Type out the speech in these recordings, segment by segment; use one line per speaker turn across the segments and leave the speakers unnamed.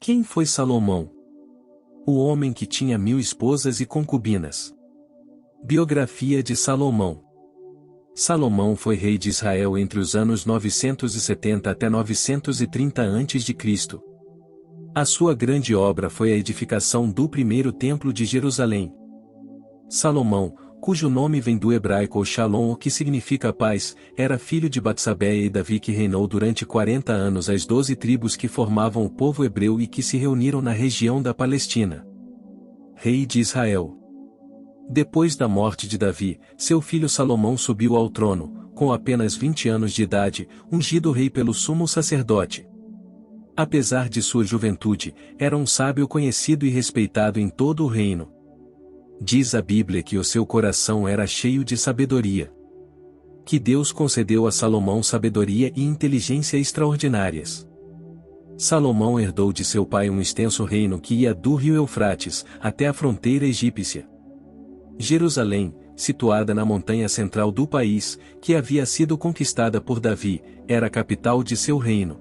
Quem foi Salomão? O homem que tinha 1000 esposas e concubinas. Biografia de Salomão. Salomão foi rei de Israel entre os anos 970 até 930 a.C. A sua grande obra foi a edificação do primeiro templo de Jerusalém. Salomão, cujo nome vem do hebraico Shalom, o que significa paz, era filho de Batsabeia e Davi, que reinou durante 40 anos as 12 tribos que formavam o povo hebreu e que se reuniram na região da Palestina. Rei de Israel. Depois da morte de Davi, seu filho Salomão subiu ao trono, com apenas 20 anos de idade, ungido rei pelo sumo sacerdote. Apesar de sua juventude, era um sábio conhecido e respeitado em todo o reino. Diz a Bíblia que o seu coração era cheio de sabedoria. Que Deus concedeu a Salomão sabedoria e inteligência extraordinárias. Salomão herdou de seu pai um extenso reino que ia do rio Eufrates até a fronteira egípcia. Jerusalém, situada na montanha central do país, que havia sido conquistada por Davi, era a capital de seu reino.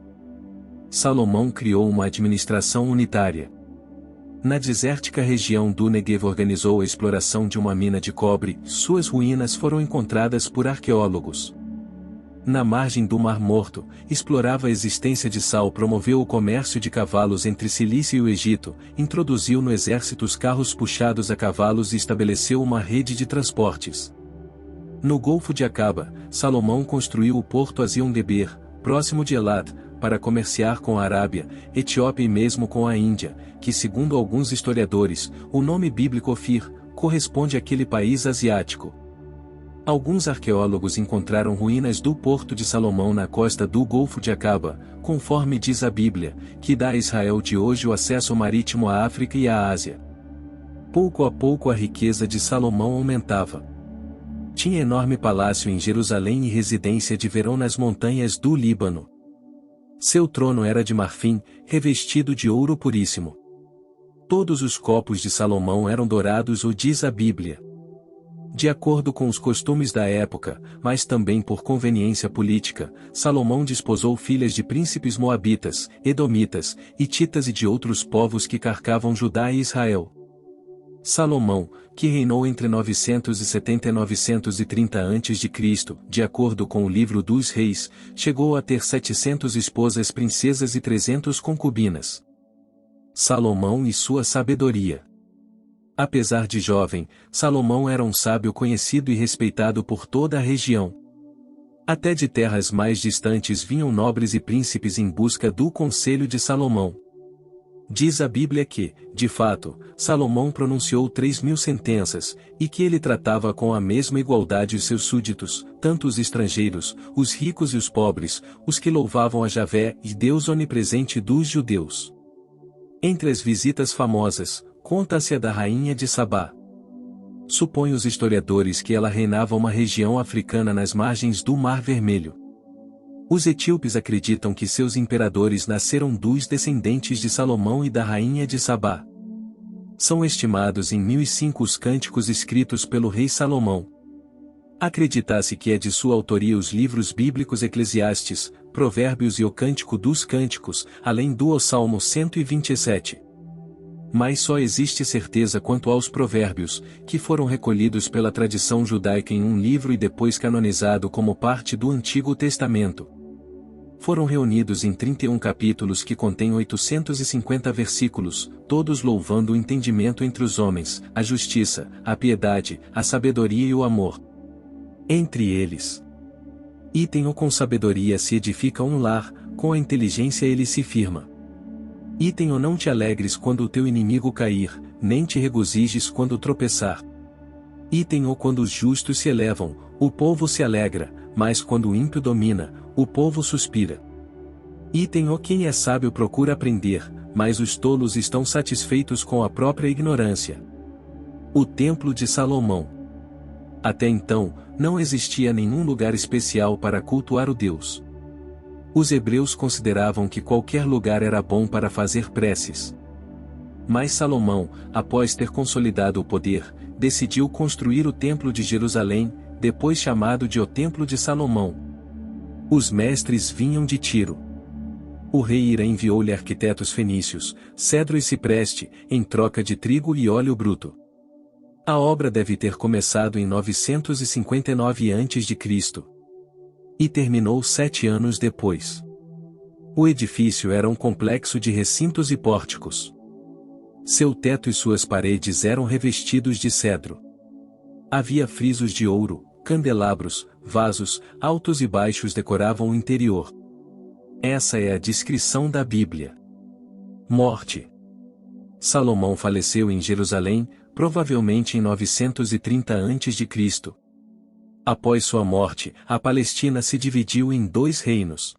Salomão criou uma administração unitária. Na desértica região do Neguev organizou a exploração de uma mina de cobre, suas ruínas foram encontradas por arqueólogos. Na margem do Mar Morto, explorava a existência de sal, promoveu o comércio de cavalos entre Cilícia e o Egito, introduziu no exército os carros puxados a cavalos e estabeleceu uma rede de transportes. No Golfo de Acaba, Salomão construiu o porto Azion-Geber, próximo de Elat, para comerciar com a Arábia, Etiópia e mesmo com a Índia, que segundo alguns historiadores, o nome bíblico Ofir, corresponde àquele país asiático. Alguns arqueólogos encontraram ruínas do Porto de Salomão na costa do Golfo de Acaba, conforme diz a Bíblia, que dá a Israel de hoje o acesso marítimo à África e à Ásia. Pouco a pouco a riqueza de Salomão aumentava. Tinha enorme palácio em Jerusalém e residência de verão nas montanhas do Líbano. Seu trono era de marfim, revestido de ouro puríssimo. Todos os copos de Salomão eram dourados, ou diz a Bíblia. De acordo com os costumes da época, mas também por conveniência política, Salomão desposou filhas de príncipes moabitas, edomitas, hititas e de outros povos que carcavam Judá e Israel. Salomão, que reinou entre 970 e 930 a.C., de acordo com o livro dos Reis, chegou a ter 700 esposas princesas e 300 concubinas. Salomão e sua sabedoria. Apesar de jovem, Salomão era um sábio conhecido e respeitado por toda a região. Até de terras mais distantes vinham nobres e príncipes em busca do conselho de Salomão. Diz a Bíblia que, de fato, Salomão pronunciou 3.000 sentenças, e que ele tratava com a mesma igualdade os seus súditos, tanto os estrangeiros, os ricos e os pobres, os que louvavam a Javé e Deus onipresente dos judeus. Entre as visitas famosas, conta-se a da rainha de Sabá. Supõem os historiadores que ela reinava uma região africana nas margens do Mar Vermelho. Os etíopes acreditam que seus imperadores nasceram dos descendentes de Salomão e da rainha de Sabá. São estimados em 1005 os cânticos escritos pelo rei Salomão. Acredita-se que é de sua autoria os livros bíblicos Eclesiastes, Provérbios e o Cântico dos Cânticos, além do Salmo 127. Mas só existe certeza quanto aos provérbios, que foram recolhidos pela tradição judaica em um livro e depois canonizado como parte do Antigo Testamento. Foram reunidos em 31 capítulos que contêm 850 versículos, todos louvando o entendimento entre os homens, a justiça, a piedade, a sabedoria e o amor. Entre eles, item ou com sabedoria se edifica um lar, com a inteligência ele se firma. Item ou não te alegres quando o teu inimigo cair, nem te regozijes quando tropeçar. Item ou quando os justos se elevam, o povo se alegra, mas quando o ímpio domina, o povo suspira. Item ou quem é sábio procura aprender, mas os tolos estão satisfeitos com a própria ignorância. O Templo de Salomão. Até então, não existia nenhum lugar especial para cultuar o Deus. Os hebreus consideravam que qualquer lugar era bom para fazer preces. Mas Salomão, após ter consolidado o poder, decidiu construir o Templo de Jerusalém, depois chamado de o Templo de Salomão. Os mestres vinham de Tiro. O rei Hira enviou-lhe arquitetos fenícios, cedro e cipreste, em troca de trigo e óleo bruto. A obra deve ter começado em 959 a.C. e terminou 7 anos depois. O edifício era um complexo de recintos e pórticos. Seu teto e suas paredes eram revestidos de cedro. Havia frisos de ouro, candelabros, vasos, altos e baixos decoravam o interior. Essa é a descrição da Bíblia. Morte. Salomão faleceu em Jerusalém, provavelmente em 930 a.C. Após sua morte, a Palestina se dividiu em 2 reinos.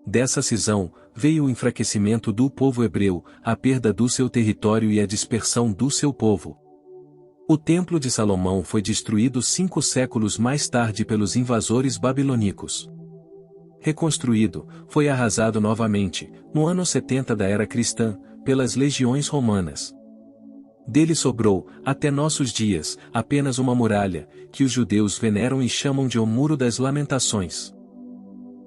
Dessa cisão, veio o enfraquecimento do povo hebreu, a perda do seu território e a dispersão do seu povo. O Templo de Salomão foi destruído 5 séculos mais tarde pelos invasores babilônicos. Reconstruído, foi arrasado novamente, no ano 70 da era cristã, pelas legiões romanas. Dele sobrou, até nossos dias, apenas uma muralha, que os judeus veneram e chamam de o Muro das Lamentações.